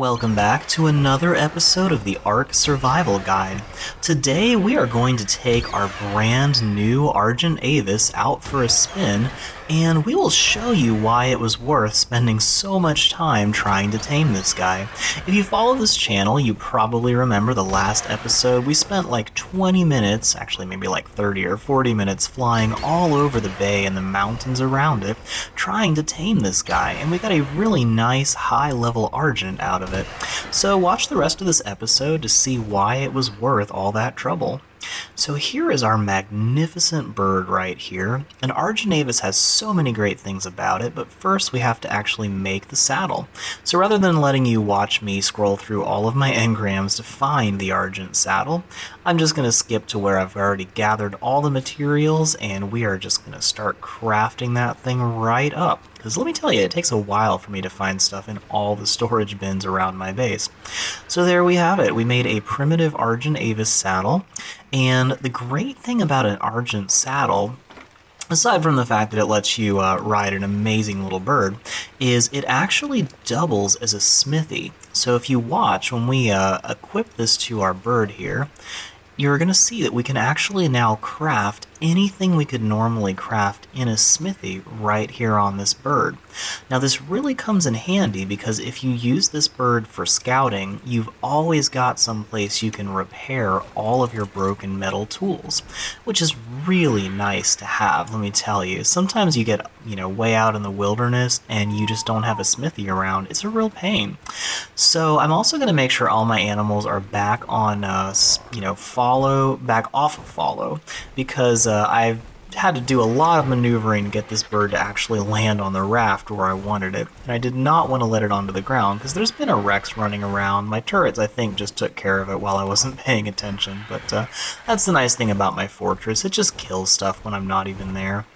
Welcome back to another episode of the Ark Survival Guide. Today we are going to take our brand new Argentavis out for a spin, and we will show you why it was worth spending so much time trying to tame this guy. If you follow this channel, you probably remember the last episode. We spent like 20 minutes, actually maybe like 30 or 40 minutes, flying all over the bay and the mountains around it, trying to tame this guy, and we got a really nice high-level Argent out of it. So watch the rest of this episode to see why it was worth all that trouble. So here is our magnificent bird right here. An Argentavis has so many great things about it, but first we have to actually make the saddle. So rather than letting you watch me scroll through all of my engrams to find the Argent Saddle, I'm just going to skip to where I've already gathered all the materials, and we are just going to start crafting that thing right up. Because let me tell you, it takes a while for me to find stuff in all the storage bins around my base. So there we have it. We made a primitive Argentavis saddle, and the great thing about an Argent saddle, aside from the fact that it lets you ride an amazing little bird, is it actually doubles as a smithy. So if you watch, when we equip this to our bird here, you're going to see that we can actually now craft anything we could normally craft in a smithy right here on this bird. Now this really comes in handy because if you use this bird for scouting, you've always got some place you can repair all of your broken metal tools, which is really nice to have, let me tell you. Sometimes you get, way out in the wilderness and you just don't have a smithy around. It's a real pain. So I'm also going to make sure all my animals are back on, back off of follow, because I've had to do a lot of maneuvering to get this bird to actually land on the raft where I wanted it, and I did not want to let it onto the ground because there's been a Rex running around. My turrets, I think, just took care of it while I wasn't paying attention, but that's the nice thing about my fortress. It just kills stuff when I'm not even there.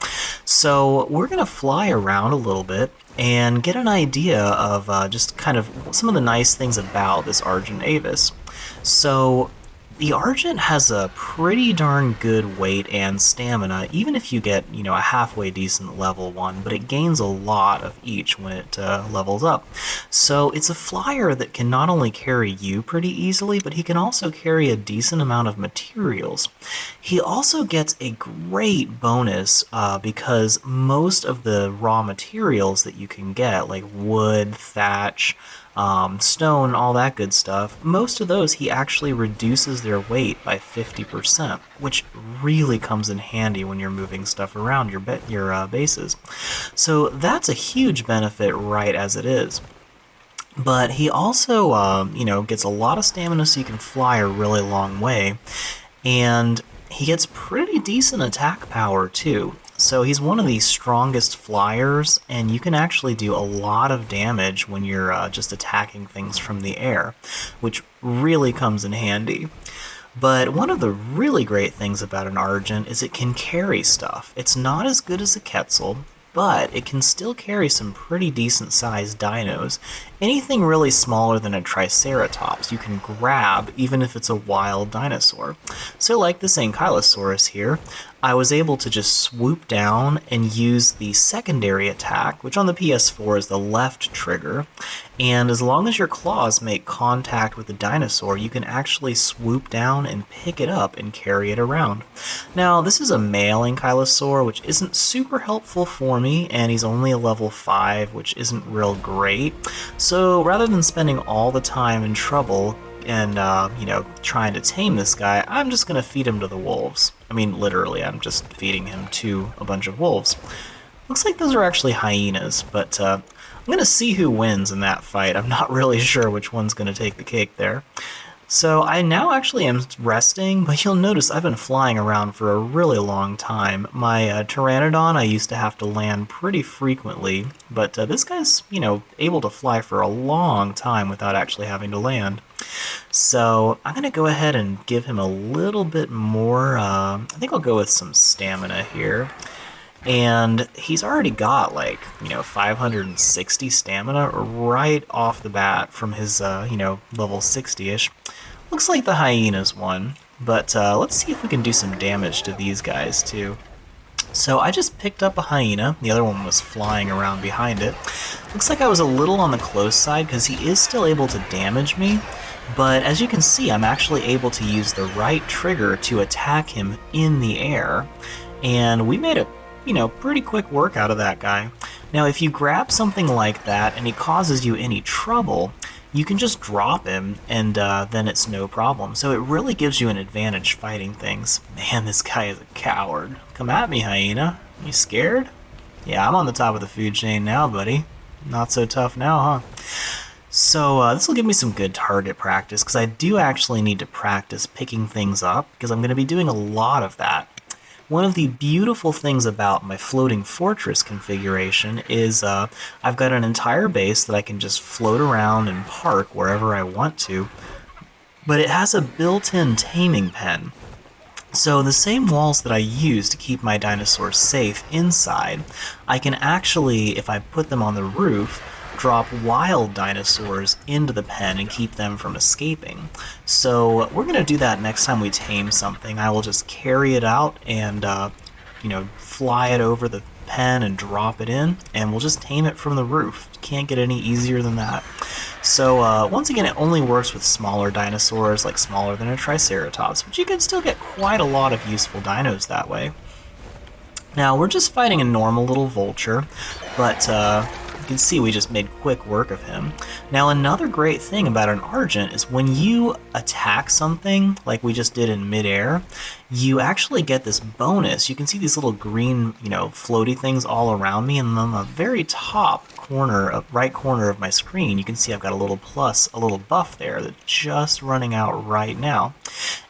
So we're going to fly around a little bit and get an idea of just kind of some of the nice things about this Argentavis. So the Argent has a pretty darn good weight and stamina, even if you get, a halfway decent level one, but it gains a lot of each when it levels up. So it's a flyer that can not only carry you pretty easily, but he can also carry a decent amount of materials. He also gets a great bonus because most of the raw materials that you can get, like wood, thatch, stone, all that good stuff, most of those he actually reduces their weight by 50%, which really comes in handy when you're moving stuff around your bases. So that's a huge benefit right as it is. But he also, gets a lot of stamina so you can fly a really long way, and he gets pretty decent attack power too. So he's one of the strongest flyers, and you can actually do a lot of damage when you're just attacking things from the air, which really comes in handy. But one of the really great things about an Argent is it can carry stuff. It's not as good as a Quetzal, but it can still carry some pretty decent sized dinos. Anything really smaller than a Triceratops you can grab, even if it's a wild dinosaur. So like this Ankylosaurus here, I was able to just swoop down and use the secondary attack, which on the PS4 is the left trigger, and as long as your claws make contact with the dinosaur, you can actually swoop down and pick it up and carry it around. Now, this is a male Ankylosaur, which isn't super helpful for me, and he's only a level 5, which isn't real great. So rather than spending all the time and trouble and, trying to tame this guy, I'm just going to feed him to the wolves. I mean, literally, I'm just feeding him to a bunch of wolves. Looks like those are actually hyenas, but I'm going to see who wins in that fight. I'm not really sure which one's going to take the cake there. So I now actually am resting, but you'll notice I've been flying around for a really long time. My Pteranodon I used to have to land pretty frequently, but this guy's, able to fly for a long time without actually having to land. So I'm going to go ahead and give him a little bit more, I think I'll go with some stamina here. And he's already got 560 stamina right off the bat from his, level 60-ish. Looks like the hyenas won, but let's see if we can do some damage to these guys too. So I just picked up a hyena. The other one was flying around behind it. Looks like I was a little on the close side because he is still able to damage me. But as you can see, I'm actually able to use the right trigger to attack him in the air. And we made a, pretty quick work out of that guy. Now, if you grab something like that and he causes you any trouble, you can just drop him and then it's no problem. So it really gives you an advantage fighting things. Man, this guy is a coward. Come at me, hyena. You scared? Yeah, I'm on the top of the food chain now, buddy. Not so tough now, huh? So this will give me some good target practice because I do actually need to practice picking things up because I'm going to be doing a lot of that. One of the beautiful things about my floating fortress configuration is I've got an entire base that I can just float around and park wherever I want to, but it has a built-in taming pen. So the same walls that I use to keep my dinosaurs safe inside, I can actually, if I put them on the roof, drop wild dinosaurs into the pen and keep them from escaping. So we're going to do that next time we tame something. I will just carry it out and, fly it over the pen and drop it in, and we'll just tame it from the roof. Can't get any easier than that. So once again, it only works with smaller dinosaurs, like smaller than a Triceratops, but you can still get quite a lot of useful dinos that way. Now, we're just fighting a normal little vulture, but you can see we just made quick work of him. Now, another great thing about an Argent is when you attack something, like we just did in midair, you actually get this bonus. You can see these little green, floaty things all around me, and on the very top corner, right corner of my screen, you can see I've got a little plus, a little buff there that's just running out right now.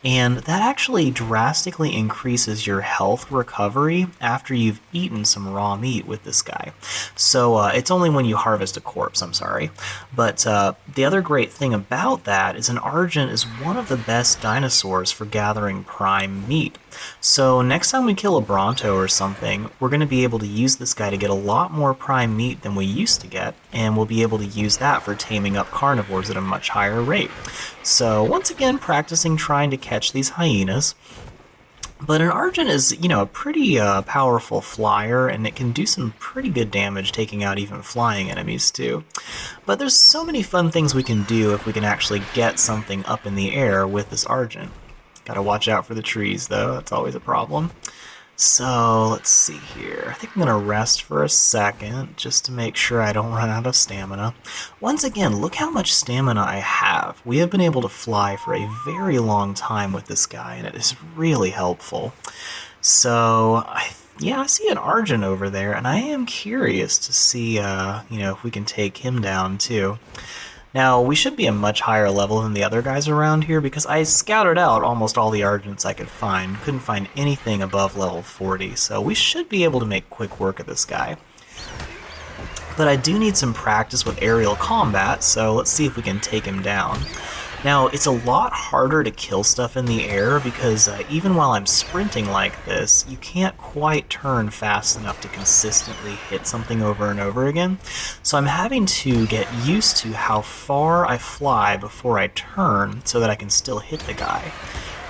And that actually drastically increases your health recovery after you've eaten some raw meat with this guy. So it's only when you harvest a corpse, I'm sorry. But the other great thing about that is an Argent is one of the best dinosaurs for gathering prime meat. So next time we kill a Bronto or something, we're going to be able to use this guy to get a lot more prime meat than we used to get, and we'll be able to use that for taming up carnivores at a much higher rate. So once again, practicing trying to catch these hyenas. But an Argent is, a pretty powerful flyer, and it can do some pretty good damage taking out even flying enemies too. But there's so many fun things we can do if we can actually get something up in the air with this Argent. Gotta watch out for the trees though, that's always a problem. So let's see here. I think I'm gonna rest for a second just to make sure I don't run out of stamina. Once again, look how much stamina I have. We have been able to fly for a very long time with this guy, and it is really helpful. So I see an Argent over there, and I am curious to see if we can take him down too. Now, we should be a much higher level than the other guys around here because I scouted out almost all the Argents I could find. Couldn't find anything above level 40, so we should be able to make quick work of this guy. But I do need some practice with aerial combat, so let's see if we can take him down. Now, it's a lot harder to kill stuff in the air because even while I'm sprinting like this, you can't quite turn fast enough to consistently hit something over and over again. So I'm having to get used to how far I fly before I turn so that I can still hit the guy.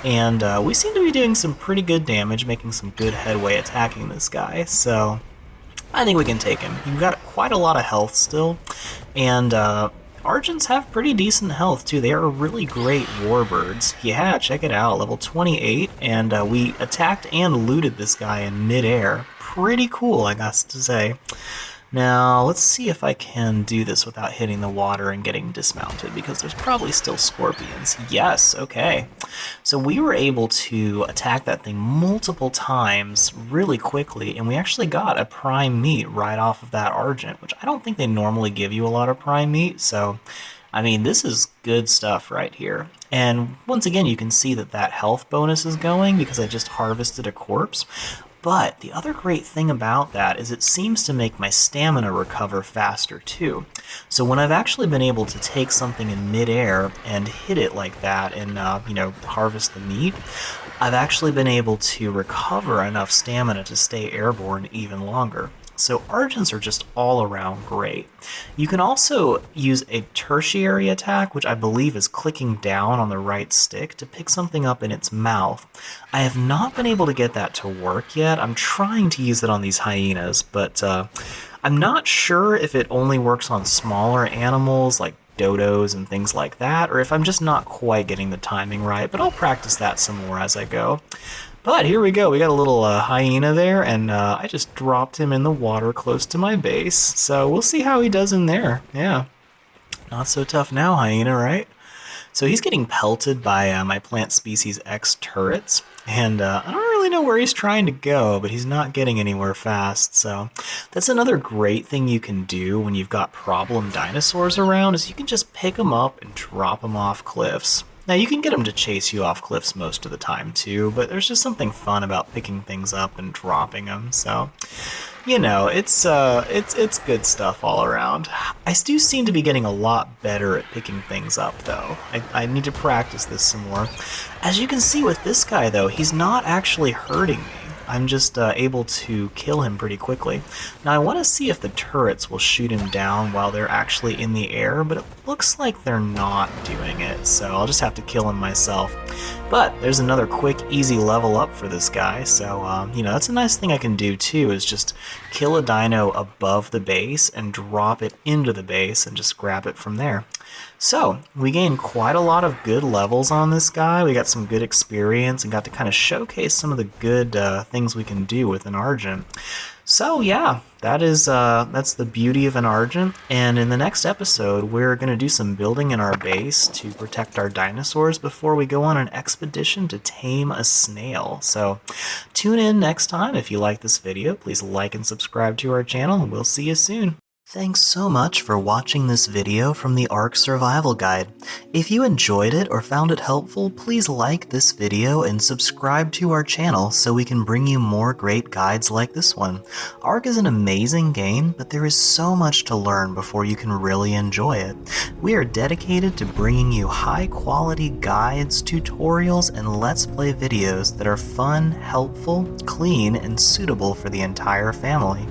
And we seem to be doing some pretty good damage, making some good headway attacking this guy, so I think we can take him. You've got quite a lot of health still, and Argents have pretty decent health too. They are really great warbirds. Yeah, check it out, level 28, and we attacked and looted this guy in midair. Pretty cool, I got to say. Now, let's see if I can do this without hitting the water and getting dismounted, because there's probably still scorpions. Yes, okay. So we were able to attack that thing multiple times really quickly, and we actually got a prime meat right off of that Argent, which I don't think they normally give you a lot of prime meat, so I mean, this is good stuff right here. And once again, you can see that that health bonus is going because I just harvested a corpse. But the other great thing about that is it seems to make my stamina recover faster too. So when I've actually been able to take something in midair and hit it like that and harvest the meat, I've actually been able to recover enough stamina to stay airborne even longer. So Argents are just all around great. You can also use a tertiary attack, which I believe is clicking down on the right stick to pick something up in its mouth. I have not been able to get that to work yet. I'm trying to use it on these hyenas, but I'm not sure if it only works on smaller animals like dodos and things like that, or if I'm just not quite getting the timing right, but I'll practice that some more as I go. But here we go, we got a little hyena there, and I just dropped him in the water close to my base, so we'll see how he does in there. Yeah, not so tough now, hyena, right? So he's getting pelted by my Plant Species X turrets, and I don't really know where he's trying to go, but he's not getting anywhere fast. So that's another great thing you can do when you've got problem dinosaurs around, is you can just pick them up and drop them off cliffs. Now you can get them to chase you off cliffs most of the time too, but there's just something fun about picking things up and dropping them. So, you know, it's good stuff all around. I do seem to be getting a lot better at picking things up, though. I need to practice this some more. As you can see with this guy, though, he's not actually hurting me. I'm just able to kill him pretty quickly. Now I want to see if the turrets will shoot him down while they're actually in the air, but it looks like they're not doing it, so I'll just have to kill him myself. But there's another quick, easy level up for this guy, so you know, that's a nice thing I can do too, is just kill a dino above the base and drop it into the base and just grab it from there. So, we gained quite a lot of good levels on this guy. We got some good experience and got to kind of showcase some of the good things we can do with an Argent. So yeah, that's the beauty of an Argent, and in the next episode we're going to do some building in our base to protect our dinosaurs before we go on an expedition to tame a snail. So tune in next time. If you like this video, please like and subscribe to our channel, and we'll see you soon. Thanks so much for watching this video from the Ark Survival Guide. If you enjoyed it or found it helpful, please like this video and subscribe to our channel so we can bring you more great guides like this one. Ark is an amazing game, but there is so much to learn before you can really enjoy it. We are dedicated to bringing you high-quality guides, tutorials, and Let's Play videos that are fun, helpful, clean, and suitable for the entire family.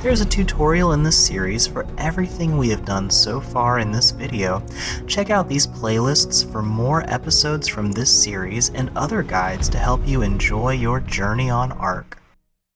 There's a tutorial in this series for everything we have done so far in this video. Check out these playlists for more episodes from this series and other guides to help you enjoy your journey on Ark.